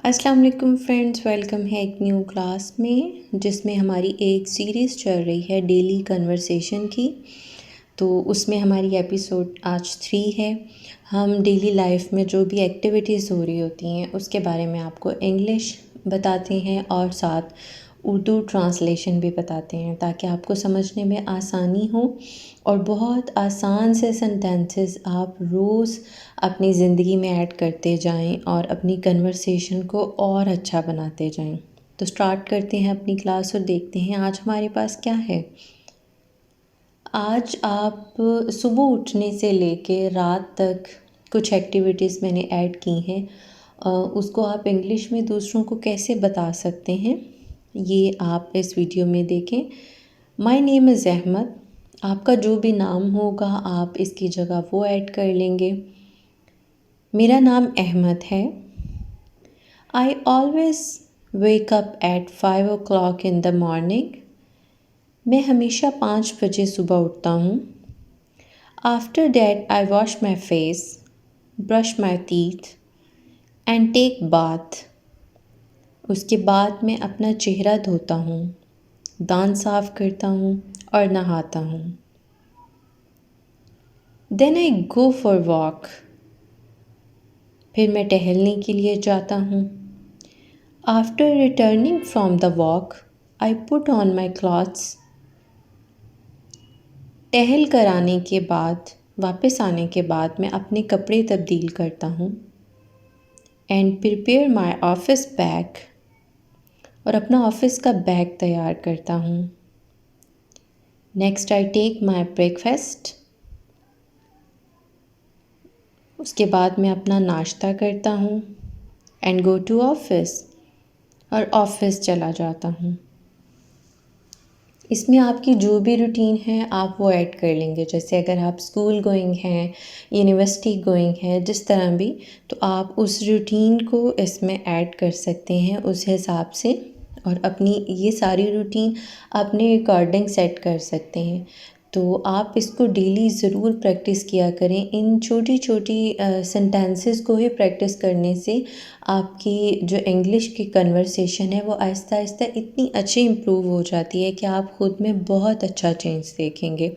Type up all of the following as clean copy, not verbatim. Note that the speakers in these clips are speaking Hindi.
अस्सलाम वालेकुम फ्रेंड्स, वेलकम है एक न्यू क्लास में जिसमें हमारी एक सीरीज़ चल रही है डेली कन्वर्सेशन की। तो उसमें हमारी एपिसोड आज 3 है। हम डेली लाइफ में जो भी एक्टिविटीज़ हो रही होती हैं उसके बारे में आपको इंग्लिश बताते हैं और साथ उर्दू ट्रांसलेशन भी बताते हैं ताकि आपको समझने में आसानी हो और बहुत आसान से सेंटेंसेस आप रोज़ अपनी ज़िंदगी में ऐड करते जाएं और अपनी कन्वर्सेशन को और अच्छा बनाते जाएं। तो स्टार्ट करते हैं अपनी क्लास और देखते हैं आज हमारे पास क्या है। आज आप सुबह उठने से लेके रात तक कुछ एक्टिविटीज़ मैंने ऐड की हैं, उसको आप इंग्लिश में दूसरों को कैसे बता सकते हैं ये आप इस वीडियो में देखें। My name is Ahmed. आपका जो भी नाम होगा आप इसकी जगह वो ऐड कर लेंगे। मेरा नाम अहमद है। I always wake up at 5 o'clock in the morning. मैं हमेशा 5 बजे सुबह उठता हूँ। After that I wash my face, brush my teeth and take bath. उसके बाद मैं अपना चेहरा धोता हूँ, दांत साफ़ करता हूँ और नहाता हूँ। Then I go for walk. फिर मैं टहलने के लिए जाता हूँ। After returning from the walk I put on my clothes. टहल कर आने के बाद, वापस आने के बाद मैं अपने कपड़े तब्दील करता हूँ। And prepare my office bag. और अपना ऑफिस का बैग तैयार करता हूँ। Next I take my breakfast. उसके बाद मैं अपना नाश्ता करता हूँ एंड गो टू ऑफिस और ऑफिस चला जाता हूँ। इसमें आपकी जो भी रूटीन है आप वो ऐड कर लेंगे। जैसे अगर आप स्कूल गोइंग हैं, यूनिवर्सिटी गोइंग है, जिस तरह भी, तो आप उस रूटीन को इसमें ऐड कर सकते हैं उस हिसाब से और अपनी ये सारी रूटीन अपने अकॉर्डिंग सेट कर सकते हैं। तो आप इसको डेली ज़रूर प्रैक्टिस किया करें। इन छोटी छोटी सेंटेंसेस को ही प्रैक्टिस करने से आपकी जो इंग्लिश की कन्वर्सेशन है वो आहिस्ता आहिस्ता इतनी अच्छी इम्प्रूव हो जाती है कि आप ख़ुद में बहुत अच्छा चेंज देखेंगे।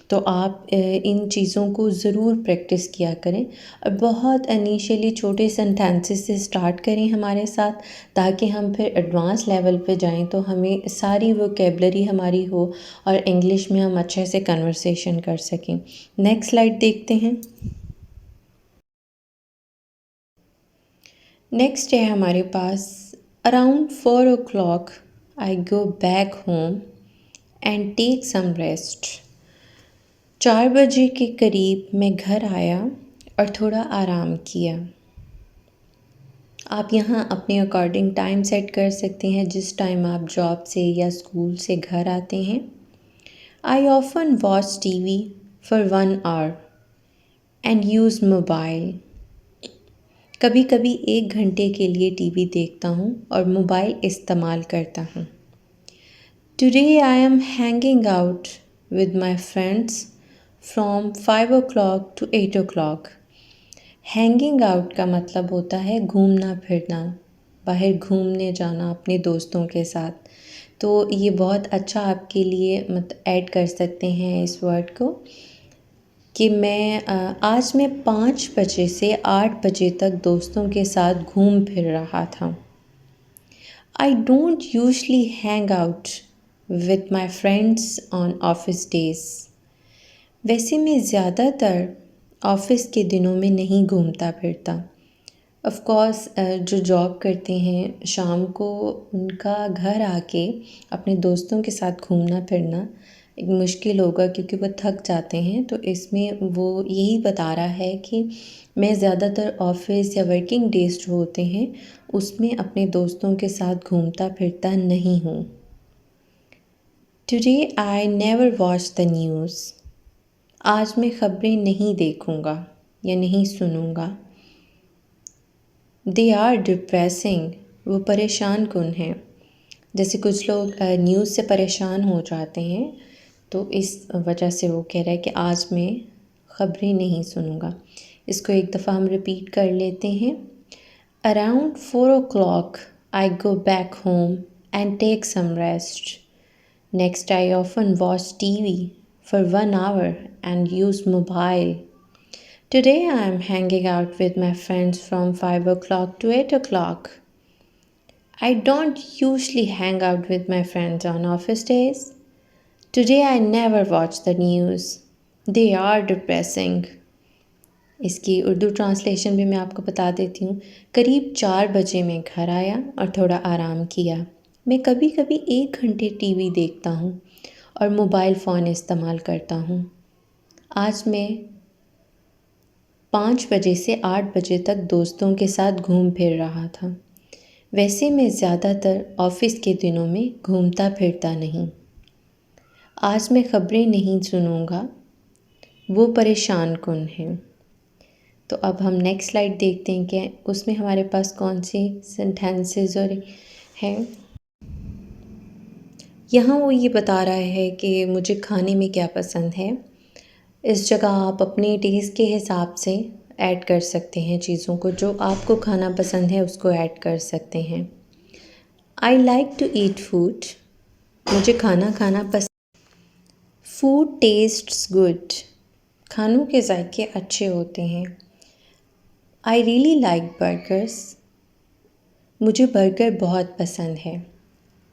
तो आप इन चीज़ों को ज़रूर प्रैक्टिस किया करें और बहुत इनिशियली छोटे सेंटेंसेस से स्टार्ट करें हमारे साथ, ताकि हम फिर एडवांस लेवल पे जाएं तो हमें सारी वोकेबलरी हमारी हो और इंग्लिश में हम अच्छे से कन्वर्सेशन कर सकें। नेक्स्ट स्लाइड देखते हैं। नेक्स्ट है हमारे पास around 4 o'clock I go back home and take some rest. 4 बजे के करीब मैं घर आया और थोड़ा आराम किया। आप यहाँ अपने अकॉर्डिंग टाइम सेट कर सकते हैं जिस टाइम आप जॉब से या स्कूल से घर आते हैं। I often watch TV for 1 hour and use mobile. कभी कभी 1 घंटे के लिए टीवी देखता हूँ और मोबाइल इस्तेमाल करता हूँ। Today I am hanging out with my friends from 5 o'clock to 8 o'clock। Hanging out का मतलब होता है घूमना फिरना, बाहर घूमने जाना अपने दोस्तों के साथ। तो ये बहुत अच्छा आपके लिए ऐड कर सकते हैं इस वर्ड को कि आज मैं 5 बजे से 8 बजे तक दोस्तों के साथ घूम फिर रहा था। I don't usually hang out with my friends on office days. वैसे मैं ज़्यादातर ऑफिस के दिनों में नहीं घूमता फिरता। ऑफ़ कोर्स जो जॉब करते हैं शाम को उनका घर आके अपने दोस्तों के साथ घूमना फिरना एक मुश्किल होगा क्योंकि वो थक जाते हैं। तो इसमें वो यही बता रहा है कि मैं ज़्यादातर ऑफिस या वर्किंग डेज़ जो होते हैं उसमें अपने दोस्तों के साथ घूमता फिरता नहीं हूँ। Today I never watch the news. आज मैं ख़बरें नहीं देखूँगा या नहीं सुनूँगा। They are depressing. वो परेशान कुन हैं। जैसे कुछ लोग न्यूज़ से परेशान हो जाते हैं तो इस वजह से वो कह रहा है कि आज मैं ख़बरें नहीं सुनूँगा। इसको एक दफ़ा हम रिपीट कर लेते हैं। Around 4 o'clock, I go back home and take some rest. Next, I often watch TV for 1 hour and use mobile. Today, I am hanging out with my friends from 5 o'clock to 8 o'clock. I don't usually hang out with my friends on office days. Today, I never watch the news. They are depressing. इसकी उर्दू ट्रांसलेशन भी मैं आपको बता देती हूँ। करीब 4 बजे मैं घर आया और थोड़ा आराम किया। मैं कभी कभी 1 घंटे टीवी देखता हूँ और मोबाइल फ़ोन इस्तेमाल करता हूँ। आज मैं 5 बजे से 8 बजे तक दोस्तों के साथ घूम फिर रहा था। वैसे मैं ज़्यादातर ऑफ़िस के दिनों में घूमता फिरता नहीं। आज मैं ख़बरें नहीं सुनूँगा, वो परेशान कुन हैं। तो अब हम नेक्स्ट स्लाइड देखते हैं कि उसमें हमारे पास कौन सी सेंटेंसेस और हैं। यहाँ वो ये बता रहा है कि मुझे खाने में क्या पसंद है। इस जगह आप अपने टेस्ट के हिसाब से ऐड कर सकते हैं चीज़ों को, जो आपको खाना पसंद है उसको ऐड कर सकते हैं। I like to eat food, मुझे खाना खाना पसंद। फूड टेस्ट्स गुड, खानों के जायके अच्छे होते हैं। आई रियली लाइक बर्गर्स, मुझे बर्गर बहुत पसंद है।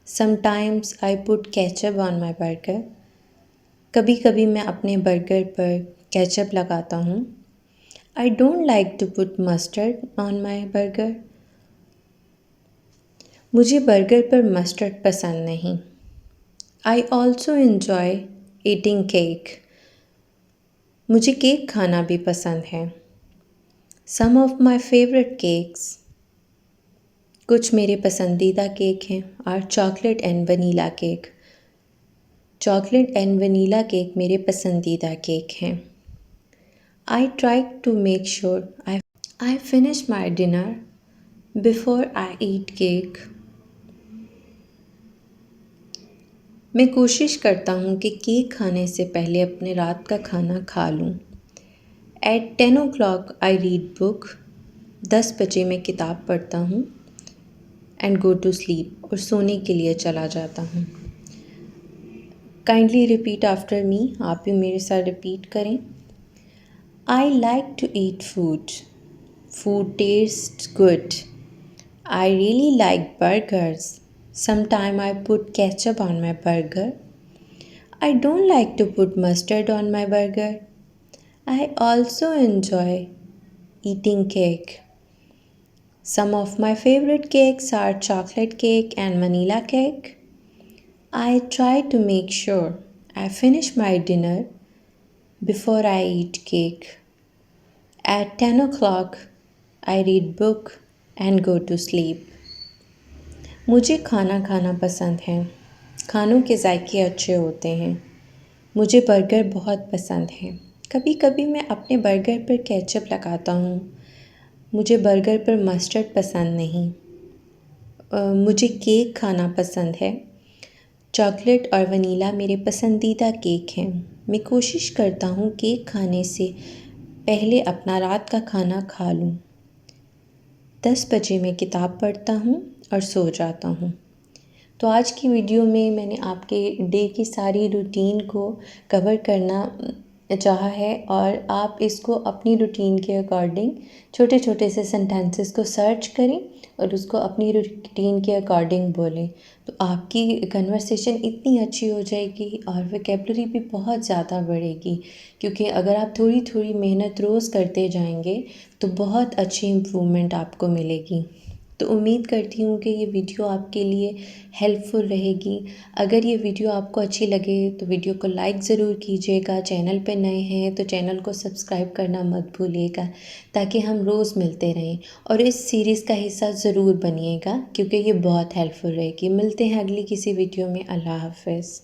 Sometimes I put ketchup on my burger, कभी कभी मैं अपने बर्गर पर केचप लगाता हूँ। I don't like to put mustard on my burger, मुझे बर्गर पर मस्टर्ड पसंद नहीं। I also enjoy eating cake, मुझे केक खाना भी पसंद है। Some of my favourite cakes, कुछ मेरे पसंदीदा केक हैं, are chocolate and vanilla cake. Chocolate and vanilla cake मेरे पसंदीदा केक हैं। I try to make sure I finish my dinner before I eat cake, मैं कोशिश करता हूँ कि केक खाने से पहले अपने रात का खाना खा लूँ। Eight 10 o'clock I read book, 10 बजे मैं किताब पढ़ता हूँ। एंड गो टू स्लीप, और सोने के लिए चला जाता हूँ। काइंडली रिपीट आफ्टर मी, आप भी मेरे साथ रिपीट करें। I like to eat food, food taste good. I really like burgers, sometime I put ketchup on my burger. I don't like to put mustard on my burger. I also enjoy eating cake. Some of my favorite cakes are chocolate cake and vanilla cake. I try to make sure I finish my dinner before I eat cake. At 10 o'clock, I read book and go to sleep. मुझे खाना खाना पसंद है, खानों के जायके अच्छे होते हैं। मुझे बर्गर बहुत पसंद है, कभी कभी मैं अपने बर्गर पर केचप लगाता हूँ। मुझे बर्गर पर मस्टर्ड पसंद नहीं। मुझे केक खाना पसंद है। चॉकलेट और वनीला मेरे पसंदीदा केक हैं। मैं कोशिश करता हूँ केक खाने से पहले अपना रात का खाना खा लूँ। 10 बजे मैं किताब पढ़ता हूँ और सो जाता हूँ। तो आज की वीडियो में मैंने आपके डे की सारी रूटीन को कवर करना चाहा है, और आप इसको अपनी रूटीन के अकॉर्डिंग छोटे छोटे से सेंटेंसेस को सर्च करें और उसको अपनी रूटीन के अकॉर्डिंग बोलें। तो आपकी कन्वर्सेशन इतनी अच्छी हो जाएगी और वोकैबुलरी भी बहुत ज़्यादा बढ़ेगी, क्योंकि अगर आप थोड़ी थोड़ी मेहनत रोज़ करते जाएंगे तो बहुत अच्छी इम्प्रूवमेंट आपको मिलेगी। तो उम्मीद करती हूँ कि ये वीडियो आपके लिए हेल्पफुल रहेगी। अगर ये वीडियो आपको अच्छी लगे तो वीडियो को लाइक ज़रूर कीजिएगा। चैनल पे नए हैं तो चैनल को सब्सक्राइब करना मत भूलिएगा, ताकि हम रोज़ मिलते रहें। और इस सीरीज़ का हिस्सा ज़रूर बनिएगा, क्योंकि ये बहुत हेल्पफुल रहेगी। मिलते हैं अगली किसी वीडियो में। अल्लाह हाफ़िज़।